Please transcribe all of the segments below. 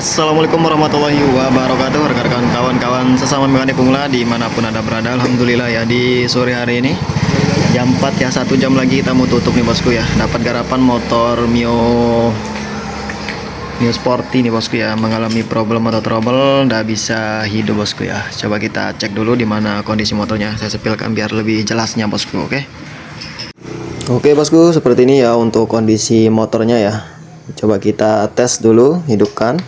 Assalamualaikum warahmatullahi wabarakatuh, rekan-rekan kawan-kawan sesama mekanik pemula dimanapun Anda berada. Alhamdulillah ya, di sore hari ini jam 4 ya, 1 jam lagi kita mau tutup nih bosku ya. Dapat garapan motor Mio Sporty nih bosku ya, mengalami problem atau trouble, nggak bisa hidup bosku ya. Coba kita cek dulu di mana kondisi motornya. Saya sepilkan biar lebih jelasnya bosku. Oke bosku, seperti ini ya untuk kondisi motornya ya. Coba kita tes dulu, hidupkan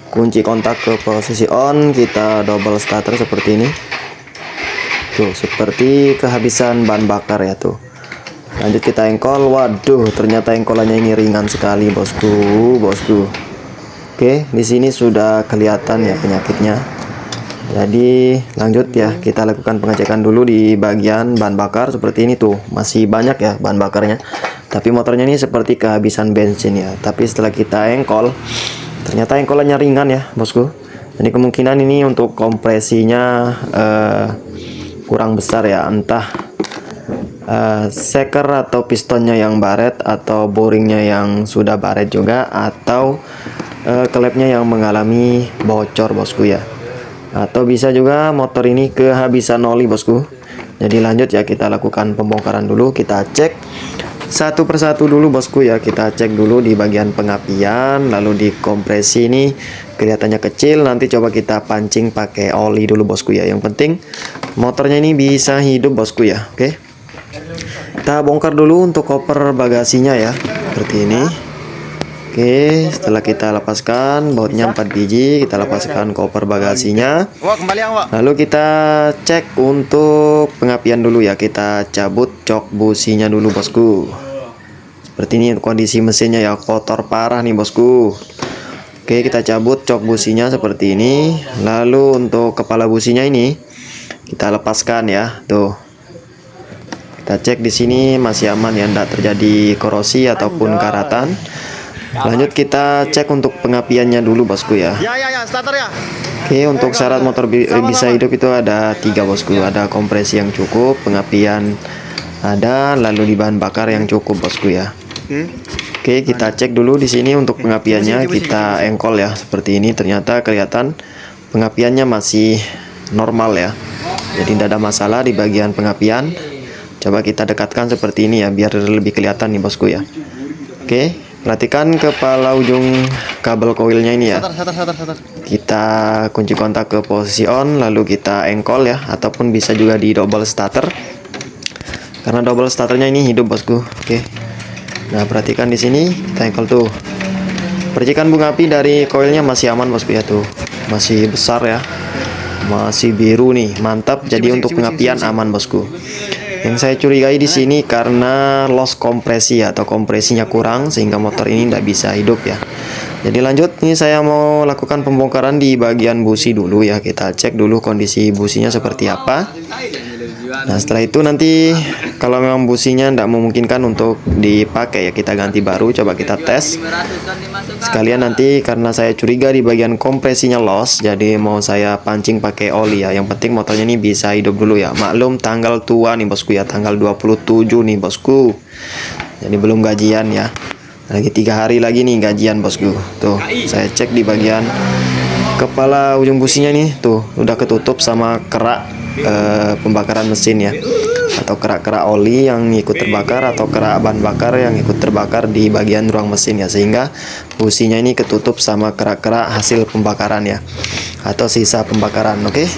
kunci kontak ke posisi on, kita double starter seperti ini tuh, seperti kehabisan bahan bakar ya tuh. Lanjut kita engkol. Waduh, ternyata engkolannya ini ringan sekali bosku. Oke, di sini sudah kelihatan ya penyakitnya. Jadi lanjut ya, kita lakukan pengecekan dulu di bagian bahan bakar seperti ini tuh, masih banyak ya bahan bakarnya. Tapi motornya ini seperti kehabisan bensin ya. Tapi setelah kita engkol, ternyata engkolannya ringan ya bosku. Jadi kemungkinan ini untuk kompresinya kurang besar ya. Entah seker atau pistonnya yang baret, atau boringnya yang sudah baret juga, atau klepnya yang mengalami bocor bosku ya. Atau bisa juga motor ini kehabisan oli bosku. Jadi lanjut ya, kita lakukan pembongkaran dulu. Kita cek satu persatu dulu bosku ya. Kita cek dulu di bagian pengapian, lalu di kompresi ini kelihatannya kecil. Nanti coba kita pancing pakai oli dulu bosku ya. Yang penting motornya ini bisa hidup bosku ya. Oke, kita bongkar dulu untuk koper bagasinya ya, seperti ini. Oke, setelah kita lepaskan bautnya 4 biji, kita lepaskan koper bagasinya. Lalu kita cek untuk pengapian dulu ya. Kita cabut jok businya dulu bosku. Seperti ini kondisi mesinnya ya, kotor parah nih bosku. Oke, kita cabut jok businya seperti ini. Lalu untuk kepala businya ini kita lepaskan ya, tuh. Kita cek di sini masih aman ya, tidak terjadi korosi ataupun karatan. Lanjut kita cek untuk pengapiannya dulu bosku ya. Starter ya. Oke, untuk syarat motor bisa hidup itu ada 3 bosku. Ada kompresi yang cukup, pengapian ada, lalu di bahan bakar yang cukup bosku ya. Oke, kita cek dulu di sini untuk pengapiannya. Kita engkol ya, seperti ini. Ternyata kelihatan pengapiannya masih normal ya. Jadi tidak ada masalah di bagian pengapian. Coba kita dekatkan seperti ini ya, biar lebih kelihatan nih bosku ya. Oke, perhatikan kepala ujung kabel koilnya ini ya. Kita kunci kontak ke posisi on, lalu kita engkol ya, ataupun bisa juga di double starter. Karena double starternya ini hidup bosku. Oke. Nah, perhatikan di sini kita engkol tuh. Percikan bunga api dari koilnya masih aman bosku ya tuh. Masih besar ya. Masih biru nih, mantap. Jadi untuk pengapian aman bosku. Yang saya curigai di sini karena loss kompresi atau kompresinya kurang sehingga motor ini tidak bisa hidup ya. Jadi lanjut, ini saya mau lakukan pembongkaran di bagian busi dulu ya. Kita cek dulu kondisi businya seperti apa. Nah, setelah itu nanti kalau memang businya tidak memungkinkan untuk dipakai ya, kita ganti baru. Coba kita tes sekalian nanti, karena saya curiga di bagian kompresinya loss, jadi mau saya pancing pakai oli ya. Yang penting motornya ini bisa hidup dulu ya. Maklum tanggal tua nih bosku ya, tanggal 27 nih bosku. Jadi belum gajian ya. Lagi 3 hari lagi nih gajian bosku. Tuh, saya cek di bagian kepala ujung businya nih tuh, udah ketutup sama kerak pembakaran mesin ya, atau kerak-kerak oli yang ikut terbakar, atau kerak bahan bakar yang ikut terbakar di bagian ruang mesin ya, sehingga businya ini ketutup sama kerak-kerak hasil pembakaran ya, atau sisa pembakaran. Oke,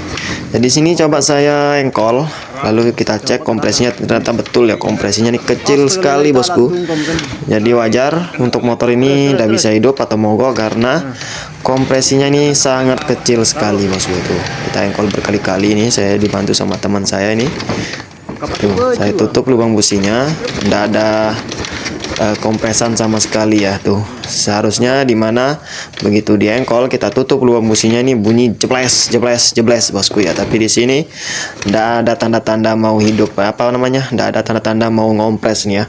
jadi sini coba saya engkol, lalu kita cek kompresinya. Ternyata betul ya, kompresinya ini kecil sekali bosku. Jadi wajar untuk motor ini tidak bisa hidup atau mogok karena kompresinya ini sangat kecil sekali bosku. Itu kita engkol berkali-kali ini, saya dibantu sama teman saya ini. Tuh, saya tutup lubang businya, tidak ada kompresan sama sekali ya tuh. Seharusnya dimana begitu diengkol kita tutup lubang businya ini bunyi jebles bosku ya. Tapi di sini tidak ada tanda-tanda mau hidup, apa namanya, tidak ada tanda-tanda mau ngompres nih ya.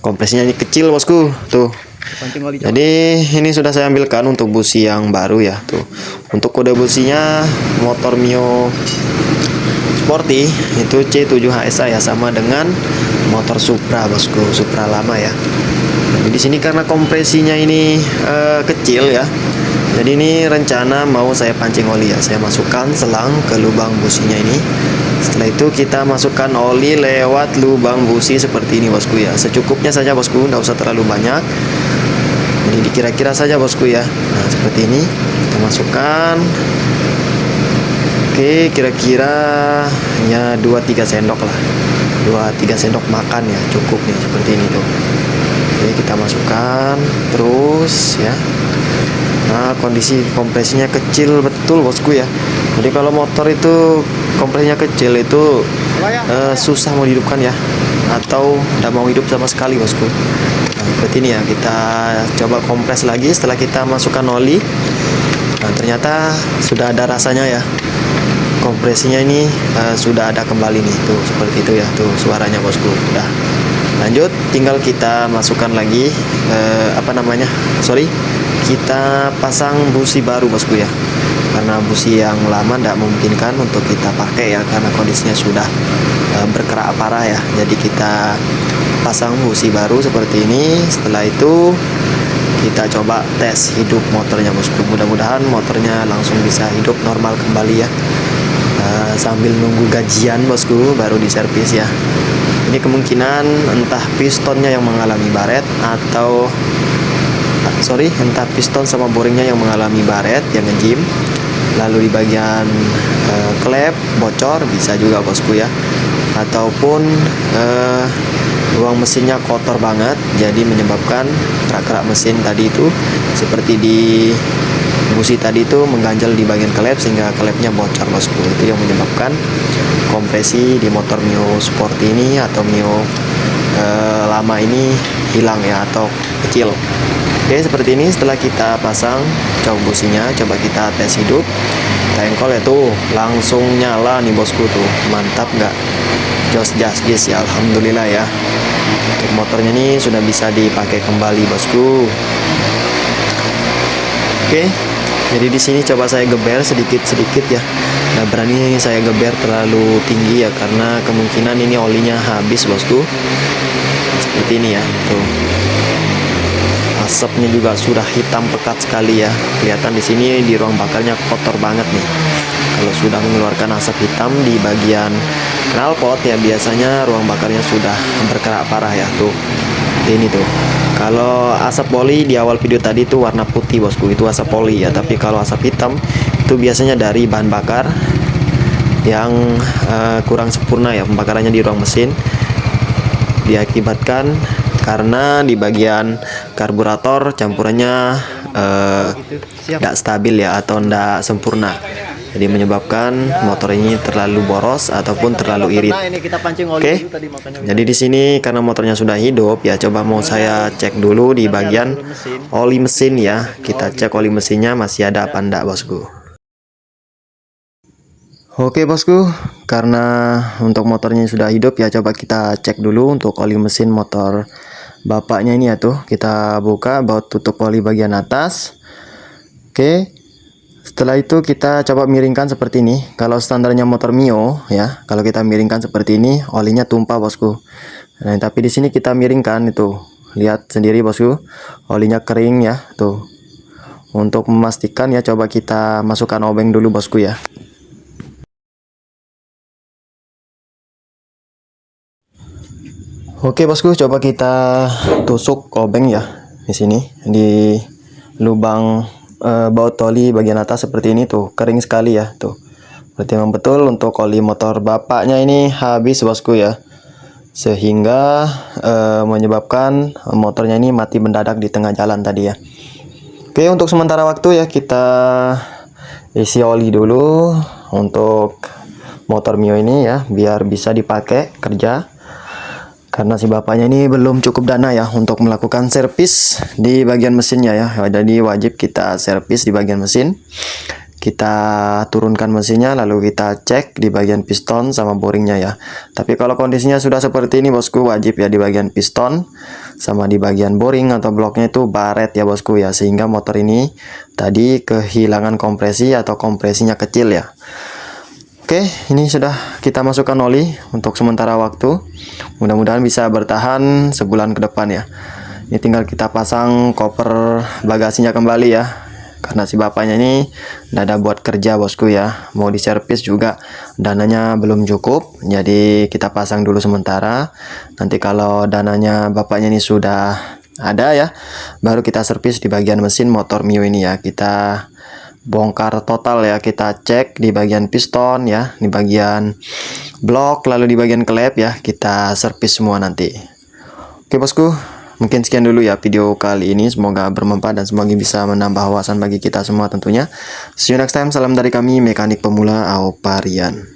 Kompresnya ini kecil bosku tuh. Jadi ini sudah saya ambilkan untuk busi yang baru ya tuh. Untuk kode businya motor Mio Sporty itu C7HSA ya, sama dengan motor Supra bosku, Supra lama ya. Tapi di sini karena kompresinya ini kecil ya, Jadi ini rencana mau saya pancing oli ya. Saya masukkan selang ke lubang businya ini. Setelah itu kita masukkan oli lewat lubang busi seperti ini bosku ya. Secukupnya saja bosku, tidak usah terlalu banyak. Jadi dikira-kira saja bosku ya. Nah seperti ini kita masukkan. Oke, kira-kira hanya 2-3 sendok lah, 2-3 sendok makan ya, cukup nih seperti ini tuh. Oke, kita masukkan terus ya. Nah kondisi kompresinya kecil betul bosku ya. Jadi kalau motor itu kompresinya kecil itu susah mau dihidupkan ya, atau tidak mau hidup sama sekali bosku. Nah, seperti ini ya, kita coba kompres lagi setelah kita masukkan oli. Nah ternyata sudah ada rasanya ya, kompresinya ini sudah ada kembali nih tuh, seperti itu ya tuh suaranya bosku. Udah lanjut, tinggal kita masukkan lagi kita pasang busi baru bosku ya, karena busi yang lama tidak memungkinkan untuk kita pakai ya, karena kondisinya sudah berkerak parah ya. Jadi kita pasang busi baru seperti ini. Setelah itu kita coba tes hidup motornya bosku. Mudah-mudahan motornya langsung bisa hidup normal kembali ya. Sambil nunggu gajian bosku baru diservis ya. Ini kemungkinan entah pistonnya yang mengalami baret atau entah piston sama boringnya yang mengalami baret, yang ngejim. Lalu di bagian klep bocor bisa juga bosku ya, ataupun ruang mesinnya kotor banget, jadi menyebabkan kerak-kerak mesin tadi itu seperti di busi tadi itu mengganjal di bagian klep sehingga klepnya bocor bosku. Itu yang menyebabkan kompresi di motor Mio Sport ini atau Mio lama ini hilang ya, atau kecil. Oke, seperti ini. Setelah kita pasang cok businya, coba kita tes hidup. Tengkol ya tuh langsung nyala nih bosku tuh, mantap nggak? Jos jas ya, alhamdulillah ya. Untuk motornya ini sudah bisa dipakai kembali bosku. Oke, jadi di sini coba saya geber sedikit ya. Nah berani saya geber terlalu tinggi ya, karena kemungkinan ini olinya habis bosku. Seperti ini ya tuh. Asapnya juga sudah hitam pekat sekali ya. Kelihatan di sini di ruang bakarnya kotor banget nih. Kalau sudah mengeluarkan asap hitam di bagian knalpot ya, biasanya ruang bakarnya sudah berkerak parah ya tuh. Ini tuh. Kalau asap oli di awal video tadi tuh warna putih bosku, itu asap oli ya. Tapi kalau asap hitam itu biasanya dari bahan bakar yang kurang sempurna ya pembakarannya di ruang mesin. Diakibatkan karena di bagian karburator campurannya tidak stabil ya, atau tidak sempurna, jadi menyebabkan motor ini terlalu boros ataupun terlalu irit. Oke, jadi di sini karena motornya sudah hidup ya, coba mau saya cek dulu di bagian oli mesin ya. Kita cek oli mesinnya masih ada apa enggak bosku. Oke bosku, karena untuk motornya sudah hidup ya, coba kita cek dulu untuk oli mesin motor bapaknya ini ya tuh. Kita buka baut tutup oli bagian atas. Oke, setelah itu kita coba miringkan seperti ini. Kalau standarnya motor Mio ya, kalau kita miringkan seperti ini olinya tumpah bosku. Nah tapi di sini kita miringkan itu, lihat sendiri bosku, olinya kering ya tuh. Untuk memastikan ya, coba kita masukkan obeng dulu bosku ya. Oke bosku, coba kita tusuk obeng ya di sini di lubang baut oli bagian atas seperti ini tuh, kering sekali ya tuh. Berarti memang betul untuk oli motor bapaknya ini habis bosku ya, sehingga menyebabkan motornya ini mati mendadak di tengah jalan tadi ya. Oke, untuk sementara waktu ya kita isi oli dulu untuk motor Mio ini ya, biar bisa dipakai kerja. Karena si bapaknya ini belum cukup dana ya untuk melakukan servis di bagian mesinnya ya. Jadi wajib kita servis di bagian mesin. Kita turunkan mesinnya, lalu kita cek di bagian piston sama boringnya ya. Tapi kalau kondisinya sudah seperti ini bosku, wajib ya di bagian piston sama di bagian boring atau bloknya itu baret ya bosku ya. Sehingga motor ini tadi kehilangan kompresi atau kompresinya kecil ya. Oke, ini sudah kita masukkan oli untuk sementara waktu. Mudah-mudahan bisa bertahan sebulan ke depan ya. Ini tinggal kita pasang koper bagasinya kembali ya. karena si bapaknya ini udah ada buat kerja bosku ya, mau diservis juga dananya belum cukup, jadi kita pasang dulu sementara. Nanti kalau dananya bapaknya ini sudah ada ya, baru kita servis di bagian mesin motor Mio ini ya. Kita bongkar total ya, kita cek di bagian piston ya, di bagian blok, lalu di bagian klep ya, kita servis semua nanti. Oke bosku, mungkin sekian dulu ya video kali ini, semoga bermanfaat dan semoga bisa menambah wawasan bagi kita semua tentunya. See you next time, salam dari kami mekanik pemula Aoparian.